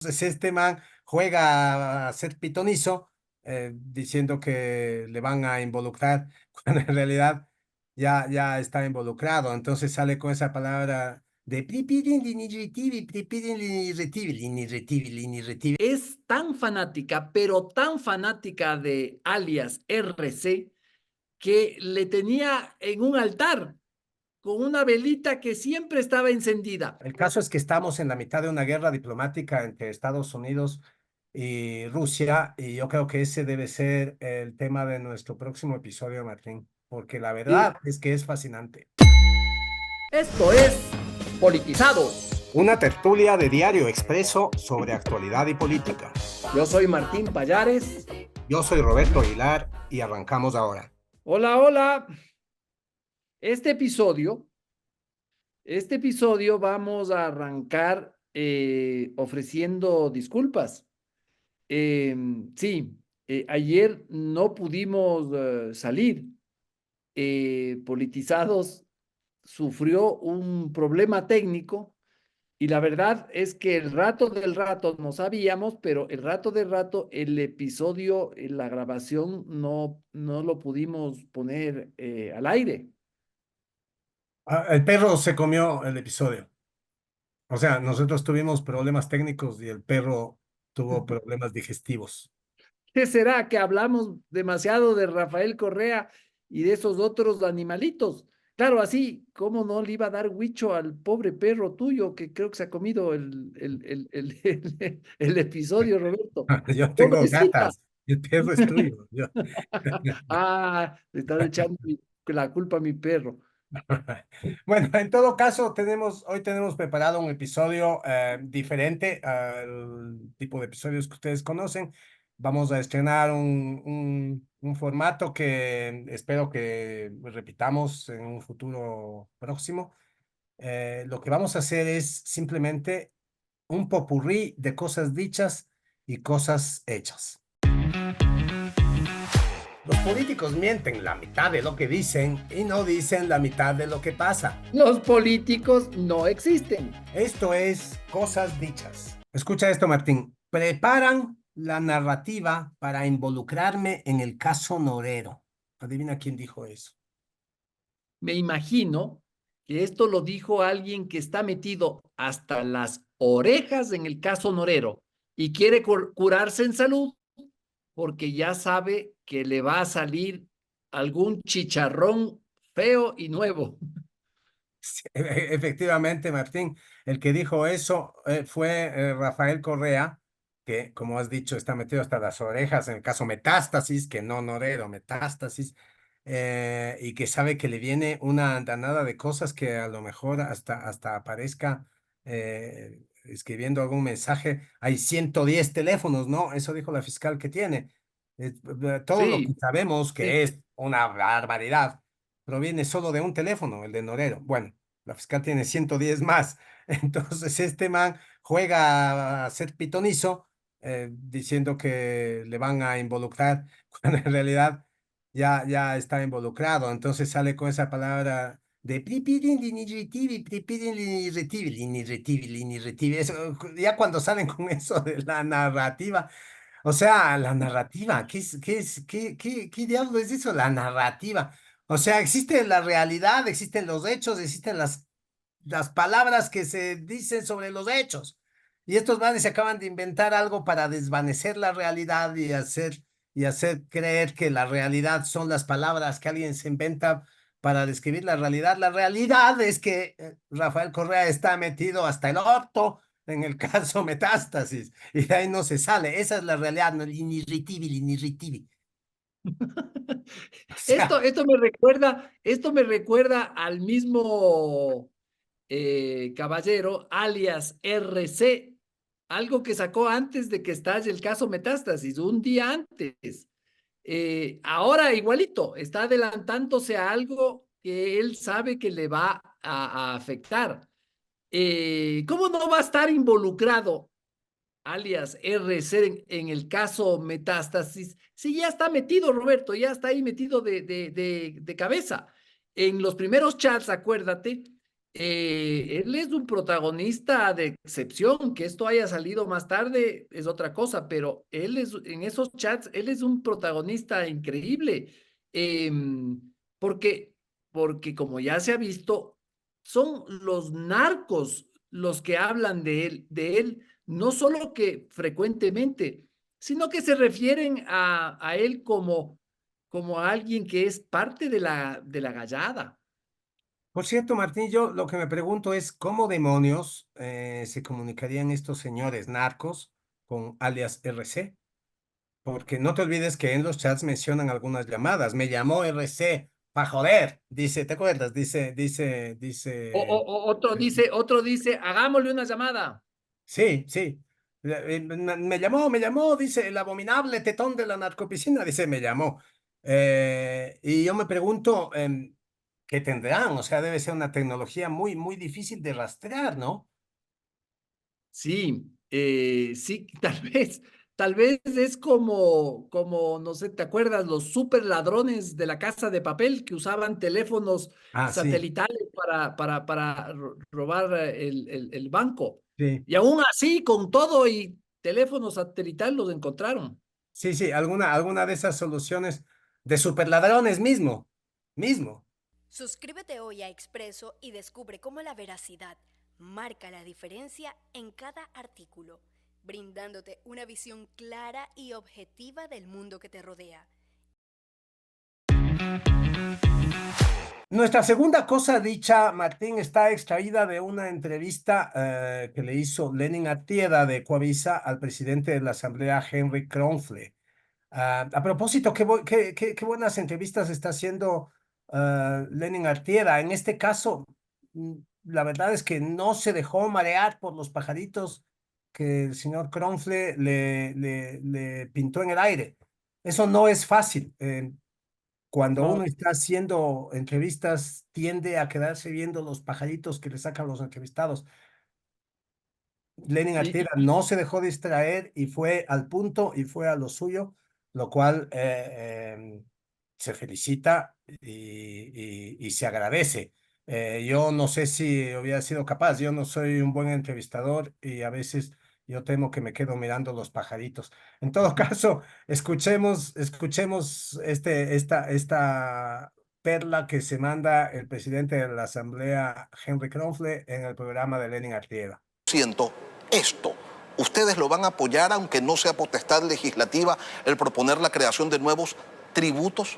Entonces este man juega a ser pitonizo, diciendo que le van a involucrar, cuando en realidad ya está involucrado. Entonces sale con esa palabra de Es tan fanática, pero tan fanática de alias RC, que le tenía en un altar con una velita que siempre estaba encendida. El caso es que estamos en la mitad de una guerra diplomática entre Estados Unidos y Rusia, y yo creo que ese debe ser el tema de nuestro próximo episodio, Martín, porque la Y verdad es que es fascinante. esto es Politizados. Una tertulia de Diario Expreso sobre actualidad y política. Yo soy Martín Payares. Yo soy Roberto Aguilar y arrancamos ahora. Hola, hola. Este episodio, este episodio vamos a arrancar ofreciendo disculpas. Sí, ayer no pudimos salir. Politizados sufrió un problema técnico y la verdad es que el rato del rato no sabíamos, pero el rato del rato el episodio, la grabación no lo pudimos poner al aire. El perro se comió el episodio. O sea, nosotros tuvimos problemas técnicos y el perro tuvo problemas digestivos. ¿Qué será? Que hablamos demasiado de Rafael Correa y de esos otros animalitos. Claro, así, ¿cómo no le iba a dar huicho al pobre perro tuyo que creo que se ha comido el episodio, Roberto? Yo tengo Pobrecita. gatas y el perro es tuyo. Ah, le estás echando la culpa a mi perro. Bueno, en todo caso, hoy tenemos preparado un episodio diferente al tipo de episodios que ustedes conocen. Vamos a estrenar un formato que espero que repitamos en un futuro próximo. Lo que vamos a hacer es simplemente un popurrí de cosas dichas y cosas hechas. Los políticos mienten la mitad de lo que dicen y no dicen la mitad de lo que pasa. Los políticos no existen. Esto es cosas dichas. Escucha esto, Martín. Preparan la narrativa para involucrarme en el caso Norero. Adivina quién dijo eso. Me imagino que esto lo dijo alguien que está metido hasta las orejas en el caso Norero y quiere curarse en salud porque ya sabe que le va a salir algún chicharrón feo y nuevo. Sí, efectivamente, Martín, el que dijo eso fue Rafael Correa, que, como has dicho, está metido hasta las orejas en el caso Metástasis, que no Norero, Metástasis, y que sabe que le viene una andanada de cosas que a lo mejor hasta aparezca escribiendo algún mensaje. Hay 110 teléfonos, ¿no? Eso dijo la fiscal que tiene. Todo lo que Sí, sabemos sí. que es una barbaridad proviene solo de un teléfono, el de Norero. Bueno, la fiscal tiene 110 más. Entonces este man juega a ser pitonizo, diciendo que le van a involucrar, cuando en realidad ya está involucrado. Entonces sale con esa palabra de eso, ya cuando salen con eso de la narrativa, o sea, la narrativa, ¿qué diablo es eso? La narrativa. O sea, existe la realidad, existen los hechos, existen las palabras que se dicen sobre los hechos. Y estos manes se acaban de inventar algo para desvanecer la realidad y hacer creer que la realidad son las palabras que alguien se inventa para describir la realidad. La realidad es que Rafael Correa está metido hasta el orto en el caso Metástasis y de ahí no se sale. Esa es la realidad, no, inirritible, inirritible. O sea, Esto me recuerda al mismo caballero, alias RC, algo que sacó antes de que estalle el caso Metástasis, un día antes. Ahora igualito, está adelantándose a algo que él sabe que le va a afectar. ¿Cómo no va a estar involucrado, alias RC, en el caso Metástasis? Sí, ya está metido, Roberto, ya está ahí metido de cabeza. En los primeros chats, acuérdate Él es un protagonista de excepción, que esto haya salido más tarde es otra cosa, pero él es, en esos chats, él es un protagonista increíble, em, porque, porque como ya se ha visto, son los narcos los que hablan de él, no solo que frecuentemente, sino que se refieren a él como, como a alguien que es parte de la gallada. Por cierto, Martín, yo lo que me pregunto es cómo demonios se comunicarían estos señores narcos con alias RC, porque no te olvides que en los chats mencionan algunas llamadas. Me llamó RC para joder, dice, ¿te acuerdas? Dice. Otro dice, hagámosle una llamada. Sí, sí. Me llamó, dice, el abominable tetón de la narcopiscina, dice, me llamó. Y yo me pregunto, ¿qué tendrán? O sea, debe ser una tecnología muy, muy difícil de rastrear, ¿no? Sí, sí, tal vez es como, como, no sé, ¿te acuerdas? Los super ladrones de la Casa de Papel que usaban teléfonos Ah, sí, satelitales para robar el banco. sí, Y aún así, con todo y teléfono satelital, los encontraron. sí, sí, alguna de esas soluciones de superladrones mismo. Suscríbete hoy a Expreso y descubre cómo la veracidad marca la diferencia en cada artículo, brindándote una visión clara y objetiva del mundo que te rodea. Nuestra segunda cosa dicha, Martín, está extraída de una entrevista que le hizo Lenin Artieda de Coavisa al presidente de la Asamblea, Henry Kronfle. A propósito, qué buenas entrevistas está haciendo Lenin Artieda. En este caso, mm, la verdad es que no se dejó marear por los pajaritos que el señor Kronfle le pintó en el aire. Eso no es fácil. Cuando No, uno está haciendo entrevistas, tiende a quedarse viendo los pajaritos que le sacan los entrevistados. Lenin Artieda y, no se dejó distraer y fue al punto y fue a lo suyo, lo cual se felicita y se agradece. Yo no sé si hubiera sido capaz, yo no soy un buen entrevistador y a veces yo temo que me quedo mirando los pajaritos. En todo caso, escuchemos esta perla que se manda el presidente de la Asamblea, Henry Kronfle, en el programa de Lenin Artieda. Siento esto. Ustedes lo van a apoyar aunque no sea potestad legislativa el proponer la creación de nuevos tributos.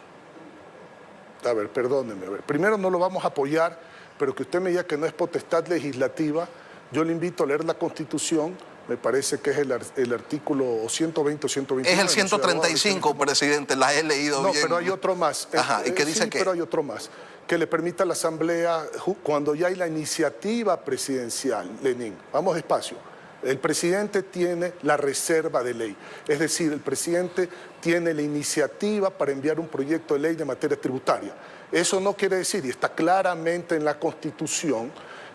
A ver, perdóneme. A ver. Primero no lo vamos a apoyar, pero que usted me diga que no es potestad legislativa, yo le invito a leer la Constitución, me parece que es el artículo 120 o 121. Es el 135, presidente, la he leído No, bien. pero hay otro más. Ajá, ¿y qué dice sí, qué? pero hay otro más. Que le permita a la Asamblea, cuando ya hay la iniciativa presidencial, Lenín, vamos despacio. El presidente tiene la reserva de ley, es decir, el presidente tiene la iniciativa para enviar un proyecto de ley de materia tributaria. Eso no quiere decir, y está claramente en la Constitución,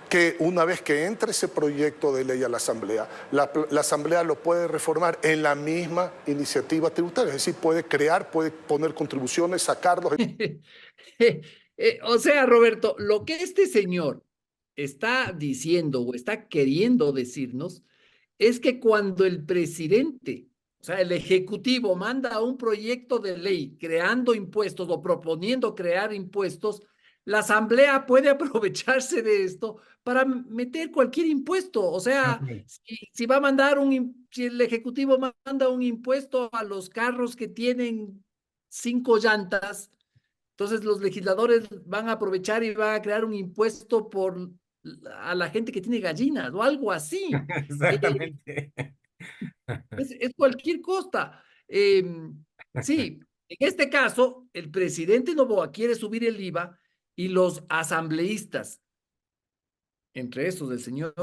que una vez que entre ese proyecto de ley a la Asamblea, la Asamblea lo puede reformar en la misma iniciativa tributaria, es decir, puede crear, puede poner contribuciones, sacarlos. O sea, Roberto, lo que este señor está diciendo o está queriendo decirnos es que cuando el presidente, o sea, el ejecutivo manda un proyecto de ley creando impuestos o proponiendo crear impuestos, la asamblea puede aprovecharse de esto para meter cualquier impuesto. O sea, Ok. si va a mandar si el ejecutivo manda un impuesto a los carros que tienen 5 llantas, entonces los legisladores van a aprovechar y van a crear un impuesto a la gente que tiene gallinas o algo así. Exactamente. Es cualquier costa. Eh, sí, en este caso, el presidente Noboa quiere subir el IVA y los asambleístas, entre estos el señor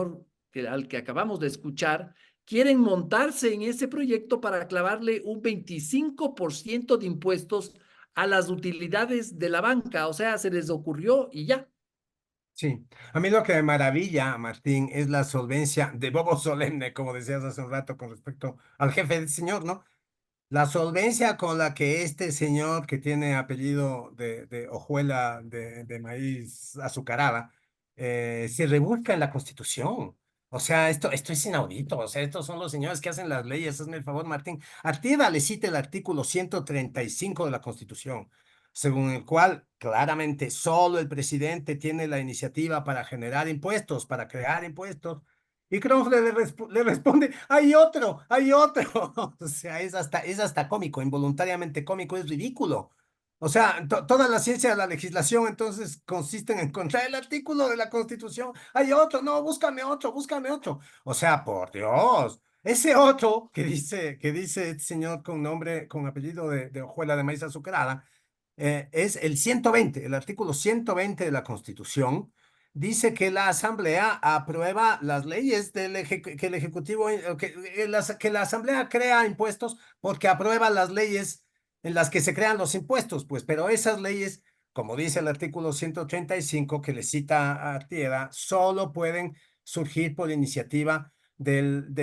al que acabamos de escuchar, quieren montarse en ese proyecto para clavarle un 25% de impuestos a las utilidades de la banca. O sea, se les ocurrió y ya. Sí, a mí lo que me maravilla, Martín, es la solvencia de Bobo Solemne, como decías hace un rato con respecto al jefe del señor, ¿no? La solvencia con la que este señor que tiene apellido de hojuela de maíz azucarada, se rebusca en la Constitución. O sea, esto es inaudito. O sea, estos son los señores que hacen las leyes. Hazme el favor, Martín. Artieda le cita el artículo 135 de la Constitución, según el cual claramente solo el presidente tiene la iniciativa para generar impuestos, para crear impuestos. Y Cronfle le responde, hay otro, hay otro. O sea, es hasta cómico, involuntariamente cómico, es ridículo. O sea, toda la ciencia de la legislación entonces consiste en encontrar el artículo de la Constitución. Hay otro, no, búscame otro, búscame otro. O sea, por Dios, ese otro que dice este señor con nombre, con apellido de hojuela de maíz azucarada, es el 120, el artículo 120 de la Constitución. Dice que la Asamblea aprueba las leyes que el Ejecutivo, que la Asamblea crea impuestos porque aprueba las leyes en las que se crean los impuestos, pues, pero esas leyes, como dice el artículo 135 que le cita a Artieda, solo pueden surgir por iniciativa del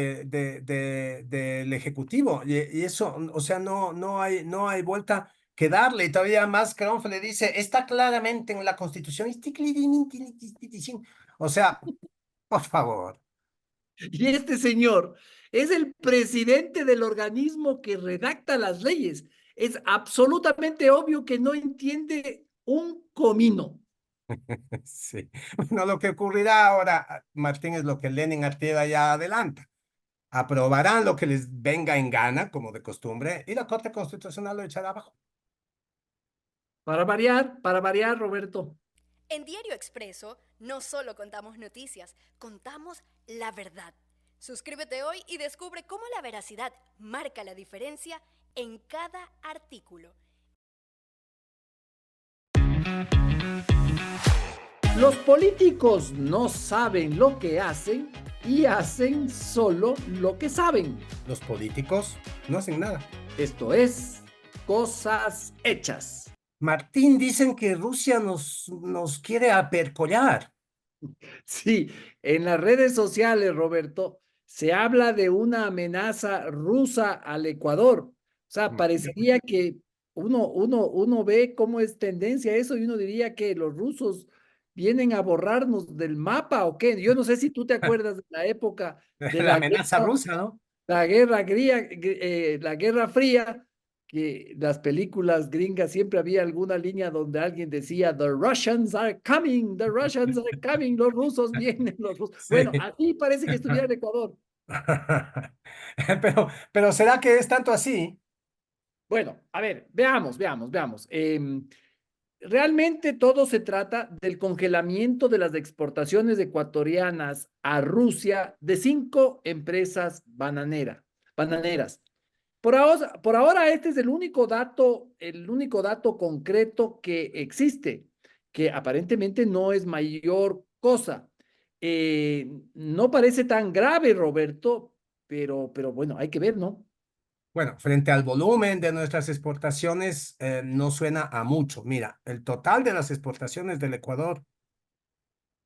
Ejecutivo. Y eso, o sea, no hay vuelta que darle. Y todavía más, Cronf le dice, está claramente en la Constitución. O sea, por favor. Y este señor es el presidente del organismo que redacta las leyes. Es absolutamente obvio que no entiende un comino. Sí. Bueno, lo que ocurrirá ahora, Martín, es lo que Lenin Artieda ya adelanta. Aprobarán lo que les venga en gana, como de costumbre, y la Corte Constitucional lo echará abajo. Para variar, Roberto. En Diario Expreso no solo contamos noticias, contamos la verdad. Suscríbete hoy y descubre cómo la veracidad marca la diferencia en cada artículo. Los políticos no saben lo que hacen y hacen solo lo que saben. Los políticos no hacen nada. Esto es, cosas hechas. Martín, dicen que Rusia nos quiere apercollar. Sí, en las redes sociales, Roberto, se habla de una amenaza rusa al Ecuador. O sea, parecería que uno ve cómo es tendencia eso y uno diría que los rusos vienen a borrarnos del mapa o qué. Yo no sé si tú te acuerdas de la época de La amenaza rusa, ¿no? la Guerra Fría, que las películas gringas siempre había alguna línea donde alguien decía, The Russians are coming, the Russians are coming, los rusos vienen, los rusos. Sí. Bueno, así parece que estuviera en Ecuador. Pero ¿será que es tanto así? Bueno, a ver, veamos. Realmente todo se trata del congelamiento de las exportaciones ecuatorianas a Rusia de 5 empresas bananeras. Por ahora, este es el único dato concreto que existe, que aparentemente no es mayor cosa. No parece tan grave, Roberto, pero bueno, hay que ver, ¿no? Bueno, frente al volumen de nuestras exportaciones, no suena a mucho. Mira, el total de las exportaciones del Ecuador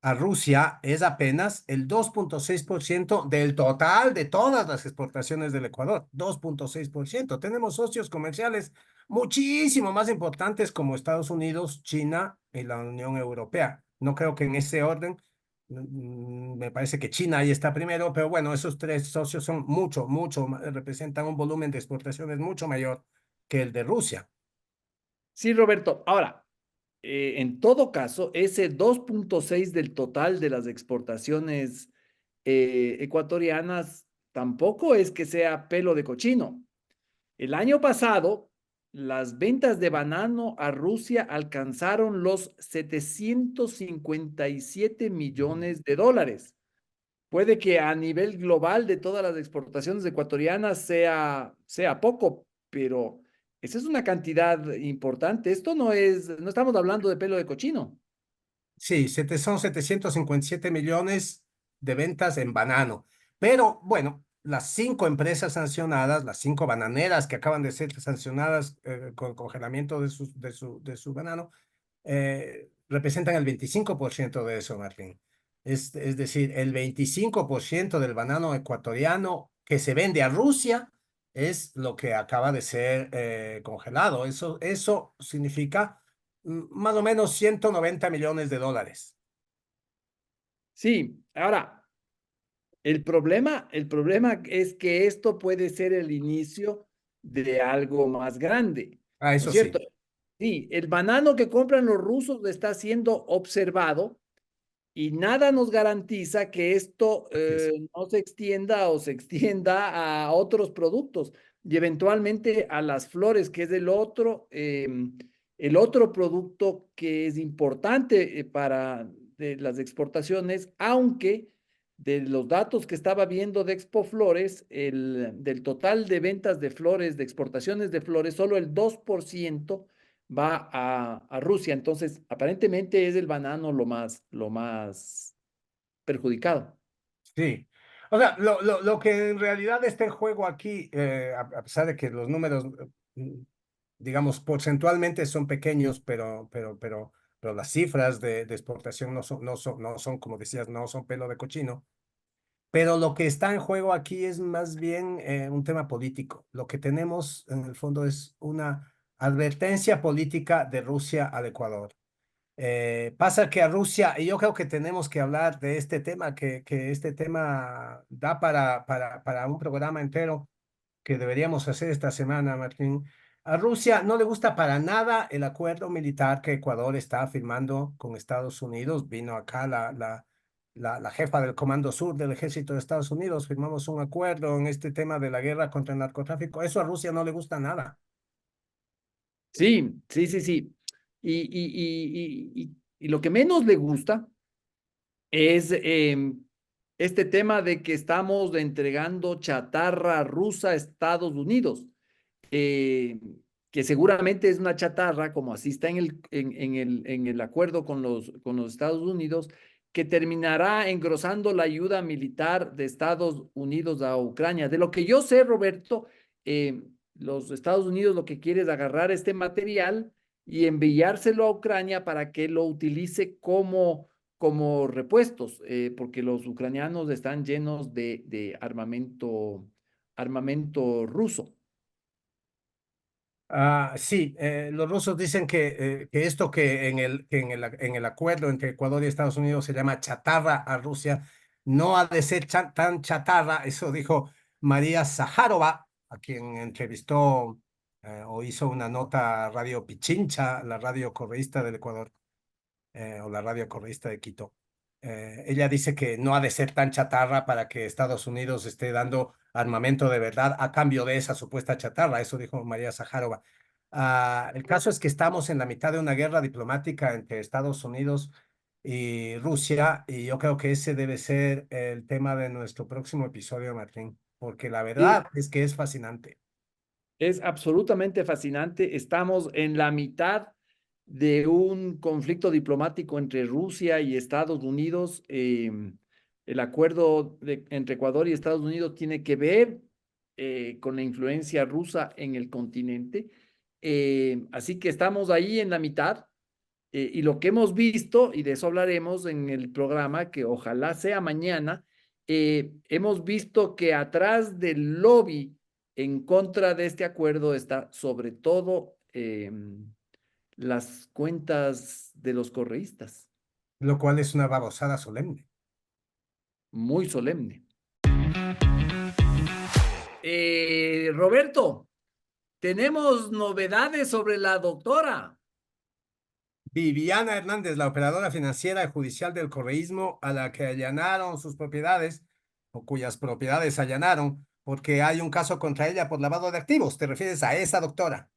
a Rusia es apenas el 2,6% del total de todas las exportaciones del Ecuador. 2,6%. Tenemos socios comerciales muchísimo más importantes como Estados Unidos, China y la Unión Europea. No creo que en ese orden. Me parece que China ahí está primero, pero bueno, esos tres socios son representan un volumen de exportaciones mucho mayor que el de Rusia. Sí, Roberto. Ahora, en todo caso, ese 2,6 del total de las exportaciones ecuatorianas tampoco es que sea pelo de cochino. El año pasado, las ventas de banano a Rusia alcanzaron los 757 millones de dólares. Puede que a nivel global de todas las exportaciones ecuatorianas sea poco, pero esa es una cantidad importante. Esto no estamos hablando de pelo de cochino. Sí, son 757 millones de ventas en banano. Pero bueno, las 5 empresas sancionadas, las 5 bananeras que acaban de ser sancionadas con congelamiento de su banano, representan el 25% de eso, Martín. Es decir, el 25% del banano ecuatoriano que se vende a Rusia es lo que acaba de ser congelado. Eso significa más o menos 190 millones de dólares. Sí, ahora, el problema es que esto puede ser el inicio de algo más grande, Ah, ¿no es eso cierto? sí. Sí, el banano que compran los rusos está siendo observado y nada nos garantiza que esto Así es. no se extienda o se extienda a otros productos y eventualmente a las flores, que es el otro producto que es importante para de las exportaciones, aunque de los datos que estaba viendo de Expo Flores, del total de ventas de flores, de exportaciones de flores, solo el 2% va a Rusia. Entonces, aparentemente es el banano lo más perjudicado. Sí. O sea, lo que en realidad está en juego aquí, a pesar de que los números, mm, digamos, porcentualmente son pequeños, pero las cifras de exportación no son, como decías, no son pelo de cochino. Pero lo que está en juego aquí es más bien un tema político. Lo que tenemos en el fondo es una advertencia política de Rusia al Ecuador. Pasa que a Rusia, y yo creo que tenemos que hablar de este tema, que este tema da para un programa entero que deberíamos hacer esta semana, Martín. A Rusia no le gusta para nada el acuerdo militar que Ecuador está firmando con Estados Unidos. Vino acá la jefa del Comando Sur del Ejército de Estados Unidos, firmamos un acuerdo en este tema de la guerra contra el narcotráfico. Eso a Rusia no le gusta nada. Sí, sí, sí, sí. Y lo que menos le gusta es este tema de que estamos entregando chatarra rusa a Estados Unidos, eh, que seguramente es una chatarra, como así está en el acuerdo con los Estados Unidos, que terminará engrosando la ayuda militar de Estados Unidos a Ucrania. De lo que yo sé, Roberto, los Estados Unidos lo que quiere es agarrar este material y enviárselo a Ucrania para que lo utilice como repuestos, porque los ucranianos están llenos de armamento ruso. Sí, los rusos dicen que esto que en el acuerdo entre Ecuador y Estados Unidos se llama chatarra a Rusia, no ha de ser tan chatarra. Eso dijo María Zaharova, a quien entrevistó o hizo una nota a Radio Pichincha, la radio correísta del Ecuador, o la radio correísta de Quito. Ella dice que no ha de ser tan chatarra para que Estados Unidos esté dando armamento de verdad a cambio de esa supuesta chatarra. Eso dijo María Zaharova. El caso es que estamos en la mitad de una guerra diplomática entre Estados Unidos y Rusia, y yo creo que ese debe ser el tema de nuestro próximo episodio, Martín, porque la verdad Sí, es que es fascinante. es absolutamente fascinante. Estamos en la mitad de un conflicto diplomático entre Rusia y Estados Unidos. El acuerdo entre Ecuador y Estados Unidos tiene que ver con la influencia rusa en el continente. Así que estamos ahí en la mitad. Y lo que hemos visto, y de eso hablaremos en el programa, que ojalá sea mañana, hemos visto que atrás del lobby en contra de este acuerdo está sobre todo las cuentas de los correístas, Lo cual es una babosada solemne. muy solemne. Roberto, tenemos novedades sobre la doctora. Viviana Hernández, la operadora financiera y judicial del correísmo, a la que allanaron sus propiedades, o cuyas propiedades allanaron, porque hay un caso contra ella por lavado de activos. ¿Te refieres a esa doctora?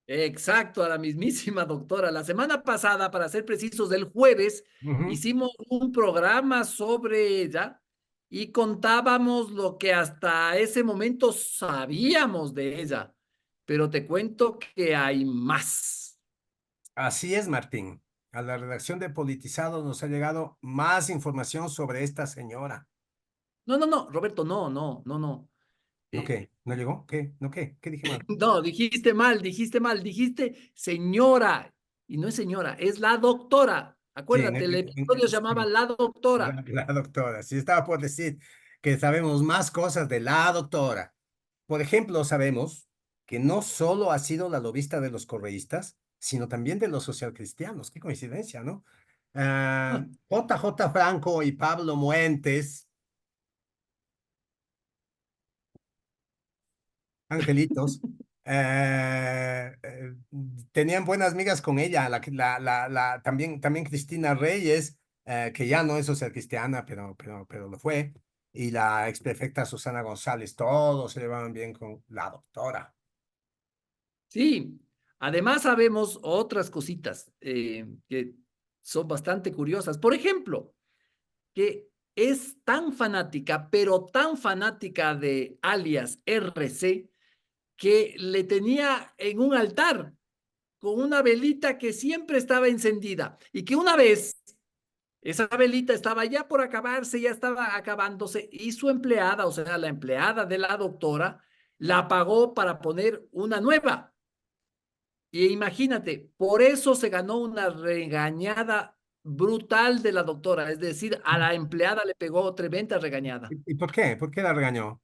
Exacto, a la mismísima doctora. La semana pasada, para ser precisos, el jueves, Ujú. hicimos un programa sobre ella y contábamos lo que hasta ese momento sabíamos de ella. Pero te cuento que hay más. Así es, Martín. A la redacción de Politizados nos ha llegado más información sobre esta señora. No, no, no, Roberto, no, no, no, no. ¿No Eh, qué? ¿No llegó? ¿Qué? ¿No qué? ¿Qué dije mal? no, dijiste mal, dijiste señora. Y no es señora, es la doctora. Sí, Acuérdate, el episodio se llamaba sí. La La, Doctora. la doctora. Sí, estaba por decir que sabemos más cosas de la doctora. Por ejemplo, sabemos que no solo ha sido la lobista de los correístas, sino también de los socialcristianos. Qué coincidencia, ¿no? Ah, JJ Franco y Pablo Muentes, angelitos, eh, eh, tenían buenas migas con ella, también Cristina Reyes, que ya no es social cristiana, pero lo fue, y la ex prefecta Susana González, todos se llevaban bien con la doctora. sí, además sabemos otras cositas que son bastante curiosas. Por ejemplo, que es tan fanática, pero tan fanática de alias RC, que le tenía en un altar con una velita que siempre estaba encendida y que una vez esa velita estaba ya por acabarse, ya estaba acabándose y su empleada, o sea, la empleada de la doctora, la apagó para poner una nueva. Y imagínate, por eso se ganó una regañada brutal de la doctora, es decir, a la empleada le pegó tremenda regañada, ¿Y por qué? ¿Por qué la regañó?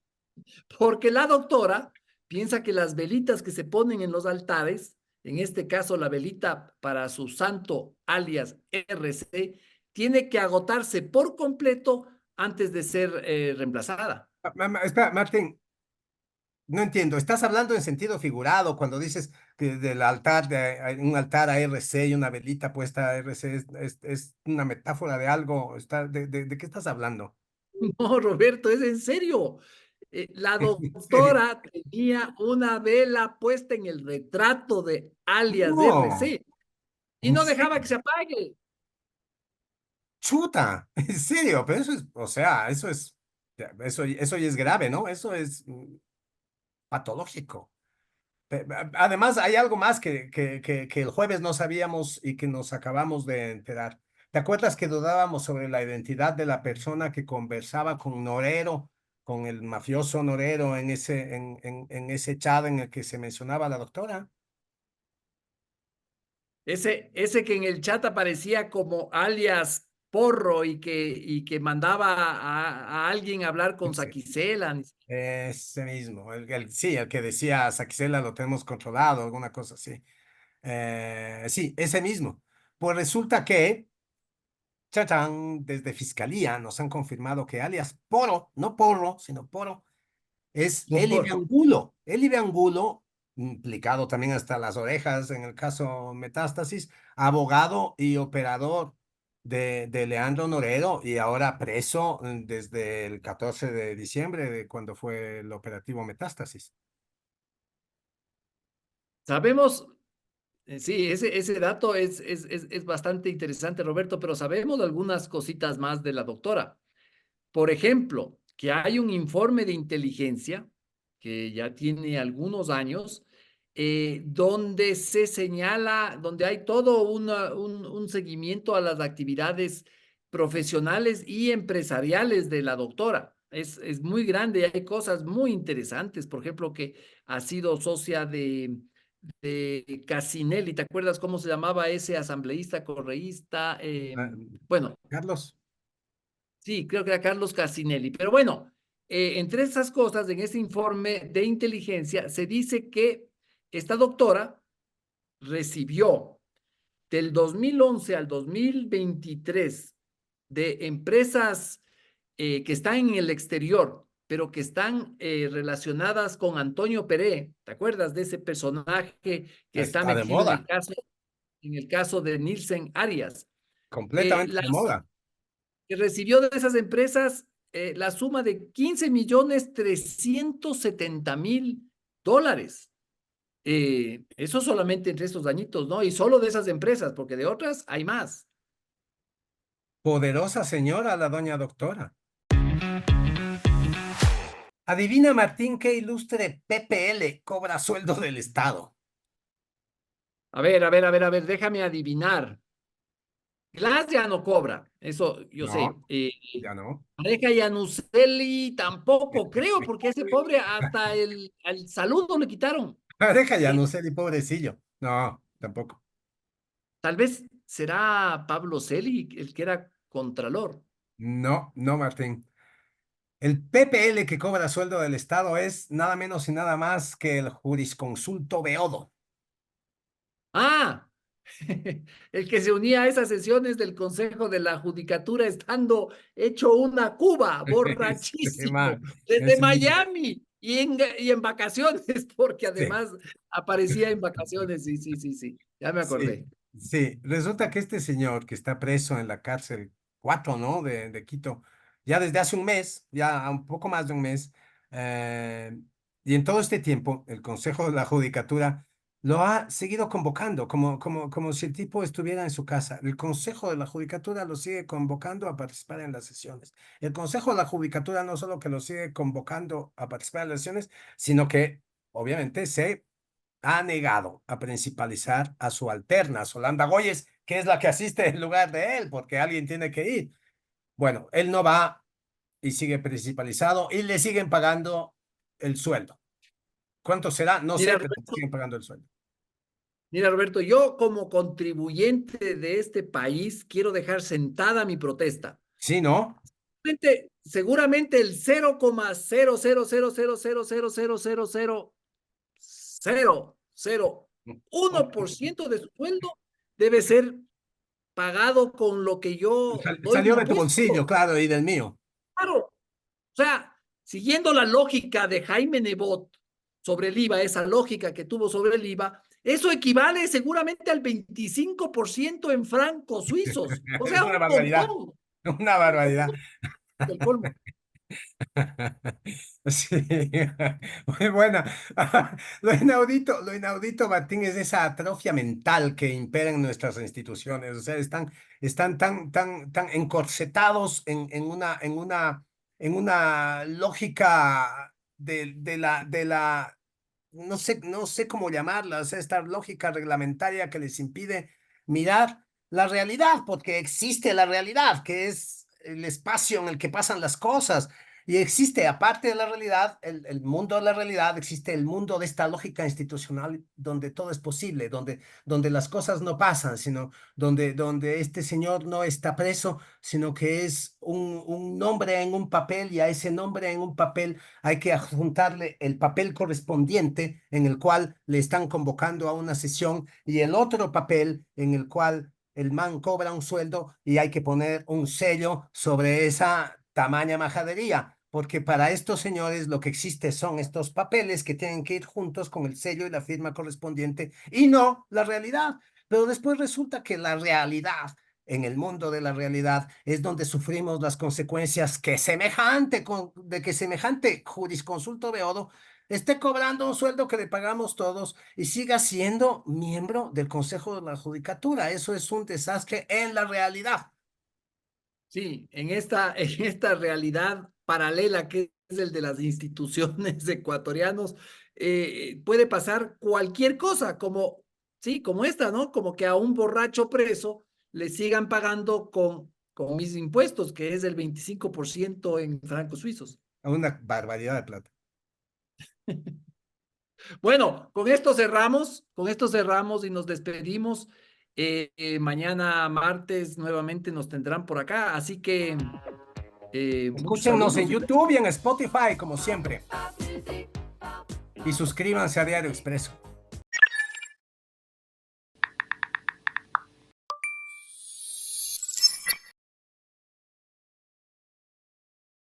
porque la doctora piensa que las velitas que se ponen en los altares, en este caso la velita para su santo alias RC, tiene que agotarse por completo antes de ser reemplazada. Espera, Martín, no entiendo. ¿Estás hablando en sentido figurado cuando dices que del altar, un altar a RC y una velita puesta a RC es una metáfora de algo? ¿De qué estás hablando? No, Roberto, es en serio. La ¿En serio? doctora tenía una vela puesta en el retrato de alias No, RC y en no dejaba que serio. se apague. Chuta, en serio, pero eso es, o sea, eso ya es grave, ¿no? Eso es patológico. Además, hay algo más que el jueves no sabíamos y que nos acabamos de enterar. ¿Te acuerdas que dudábamos sobre la identidad de la persona que conversaba con Norero, con el mafioso Norero en ese chat en el que se mencionaba a la doctora? Ese que en el chat aparecía como alias Porro y que mandaba a alguien a hablar con Ese, Saquicela. ese mismo, sí, el que decía Saxela lo tenemos controlado, alguna cosa así. Sí, ese mismo. Pues resulta que chachán, desde Fiscalía nos han confirmado que alias Poro, no Porro, sino Poro, es Eli Porro. Angulo. Eli Angulo, implicado también hasta las orejas en el caso Metástasis, abogado y operador de Leandro Norero y ahora preso desde el 14 de diciembre, de cuando fue el operativo Metástasis. Sabemos, sí, ese dato es bastante interesante, Roberto, pero sabemos algunas cositas más de la doctora. Por ejemplo, que hay un informe de inteligencia que ya tiene algunos años, donde se señala, donde hay todo un seguimiento a las actividades profesionales y empresariales de la doctora. Es muy grande, hay cosas muy interesantes, por ejemplo, que ha sido socia de Casinelli, ¿te acuerdas cómo se llamaba ese asambleísta, correísta? Ah, Bueno, Carlos, sí, creo que era Carlos Casinelli. Pero bueno, entre esas cosas, en ese informe de inteligencia se dice que esta doctora recibió del 2011 al 2023 de empresas que están en el exterior, pero que están relacionadas con Antonio Peré. ¿Te acuerdas de ese personaje que está está de metido moda, en el caso de Nielsen Arias? completamente de Las moda. que recibió de esas empresas la suma de 15.370.000 dólares. Eso solamente entre estos añitos, ¿no? Y solo de esas empresas, porque de otras hay más. Poderosa señora, la doña doctora. Adivina, Martín, qué ilustre PPL cobra sueldo del Estado. A ver, déjame adivinar. Glass ya no cobra, eso yo sé. No, ya no. Pareja Yanuseli tampoco, creo, porque ese pobre hasta el saludo le quitaron. Deja ya, Eh, no sé, ni pobrecillo. No, tampoco. Tal vez será Pablo Celi el que era contralor. No, no, Martín. El PPL que cobra sueldo del Estado es nada menos y nada más que el jurisconsulto Beodo. Ah, El que se unía a esas sesiones del Consejo de la Judicatura estando hecho una cuba, Este borrachísimo, man, desde ese mismo. Miami y en vacaciones, porque Sí. además aparecía en vacaciones. Sí, sí, sí, sí, ya me Sí, acordé. sí. Resulta que este señor que está preso en la cárcel 4, ¿no? De Quito, ya desde hace un mes, ya un poco más de un mes, eh, y en todo este tiempo, el Consejo de la Judicatura lo ha seguido convocando, como si el tipo estuviera en su casa. El Consejo de la Judicatura lo sigue convocando a participar en las sesiones. El Consejo de la Judicatura no solo que lo sigue convocando a participar en las sesiones, sino que obviamente se ha negado a principalizar a su alterna, Solanda Goyes, que es la que asiste en lugar de él, porque alguien tiene que ir. Bueno, él no va y sigue principalizado y le siguen pagando el sueldo. ¿Cuánto será? No Mira, sé, pero le Roberto, siguen pagando el sueldo. mira, Roberto, yo como contribuyente de este país quiero dejar sentada mi protesta. Sí, ¿no? Seguramente el 0,00000000001% de su sueldo debe ser pagado con lo que yo doy de Salió de tu bolsillo, impuestos. claro, y del mío. Claro. O sea, siguiendo la lógica de Jaime Nebot sobre el IVA, esa lógica que tuvo sobre el IVA, eso equivale seguramente al 25% en francos suizos. O Es sea, una un barbaridad, montón. una Un barbaridad. montón del colmo. Sí, muy buena. Lo inaudito, Martín, es esa atrofia mental que impera en nuestras instituciones. O sea, están tan encorsetados en una lógica no sé cómo llamarla, o sea, esta lógica reglamentaria que les impide mirar la realidad, porque existe la realidad, que es el espacio en el que pasan las cosas. Y existe, aparte de la realidad, el mundo de la realidad, existe el mundo de esta lógica institucional donde todo es posible, donde las cosas no pasan, sino donde este señor no está preso, sino que es un nombre en un papel y a ese nombre en un papel hay que adjuntarle el papel correspondiente en el cual le están convocando a una sesión y el otro papel en el cual el man cobra un sueldo y hay que poner un sello sobre esa tamaña majadería, porque para estos señores lo que existe son estos papeles que tienen que ir juntos con el sello y la firma correspondiente y no la realidad. Pero después resulta que la realidad en el mundo de la realidad es donde sufrimos las consecuencias de que semejante jurisconsulto Beodo esté cobrando un sueldo que le pagamos todos y siga siendo miembro del Consejo de la Judicatura. Eso es un desastre en la realidad. Sí, en esta realidad paralela que es el de las instituciones ecuatorianos, puede pasar cualquier cosa, como, sí, como esta, ¿no? Como que a un borracho preso le sigan pagando con mis impuestos, que es el 25% en francos suizos. Una barbaridad de plata. Bueno, con esto cerramos y nos despedimos. Mañana martes nuevamente nos tendrán por acá, así que muchos Escúchenos en saludos. YouTube y en Spotify, como siempre. Y suscríbanse a Diario Expreso.